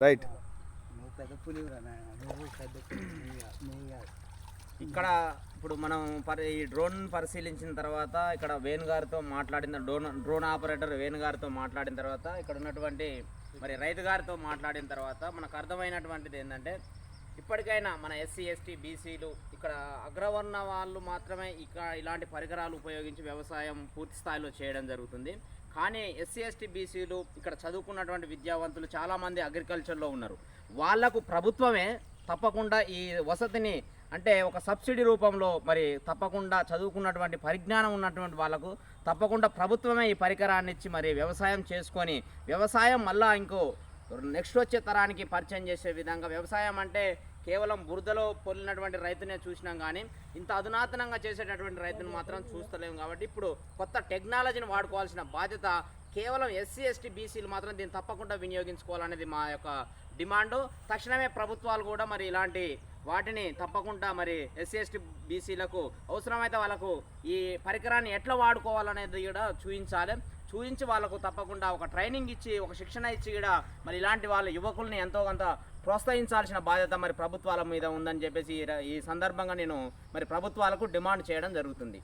Right. నువ్వు పెద్ద పులివురా నాయన, నువ్వు పెద్ద పులి, నువ్వు కాదు. ఇక్కడ ఇప్పుడు మనం ఈ డ్రోన్ పరిశీలించిన తర్వాత ఇక్కడ వేణు గారితో మాట్లాడిన డ్రోన్ ఆపరేటర్ వేణు గారితో మాట్లాడిన తర్వాత ఇక్కడ ఉన్నటువంటి మరి రైతు గారితో మాట్లాడిన తర్వాత మనకు అర్థమైనటువంటిది ఏంటంటే ఇప్పటికైనా మన ఎస్సీ ఎస్టీ బీసీలు ఇక్కడ అగ్రవర్ణ వాళ్ళు మాత్రమే ఇలాంటి పరికరాలు ఉపయోగించి వ్యవసాయం పూర్తి స్థాయిలో చేయడం జరుగుతుంది. కానీ ఎస్సీ ఎస్టీ బీసీలు ఇక్కడ చదువుకున్నటువంటి విద్యావంతులు చాలామంది అగ్రికల్చర్లో ఉన్నారు. వాళ్లకు ప్రభుత్వమే తప్పకుండా ఈ వసతిని అంటే ఒక సబ్సిడీ రూపంలో మరి తప్పకుండా చదువుకున్నటువంటి పరిజ్ఞానం ఉన్నటువంటి వాళ్ళకు తప్పకుండా ప్రభుత్వమే ఈ పరికరాన్ని ఇచ్చి మరి వ్యవసాయం చేసుకొని వ్యవసాయం మళ్ళా ఇంకో నెక్స్ట్ వచ్చే తరానికి పరిచయం చేసే విధంగా వ్యవసాయం అంటే కేవలం బురదలో పొలినటువంటి రైతునే చూసినాం కానీ ఇంత అధునాతనంగా చేసేటటువంటి రైతును మాత్రం చూస్తలేము. కాబట్టి ఇప్పుడు కొత్త టెక్నాలజీని వాడుకోవాల్సిన బాధ్యత కేవలం ఎస్సీ ఎస్టీ బీసీలు మాత్రం దీన్ని తప్పకుండా వినియోగించుకోవాలనేది మా యొక్క డిమాండు. తక్షణమే ప్రభుత్వాలు కూడా మరి ఇలాంటి వాటిని తప్పకుండా మరి ఎస్సీ ఎస్టీ బీసీలకు అవసరమైతే వాళ్ళకు ఈ పరికరాన్ని ఎట్లా వాడుకోవాలనేది కూడా చూపించి వాళ్ళకు తప్పకుండా ఒక ట్రైనింగ్ ఇచ్చి ఒక శిక్షణ ఇచ్చి కూడా మరి ఇలాంటి వాళ్ళ యువకుల్ని ఎంతో కొంత ప్రోత్సహించాల్సిన బాధ్యత మరి ప్రభుత్వాల మీద ఉందని చెప్పేసి ఈ సందర్భంగా నేను మరి ప్రభుత్వాలకు డిమాండ్ చేయడం జరుగుతుంది.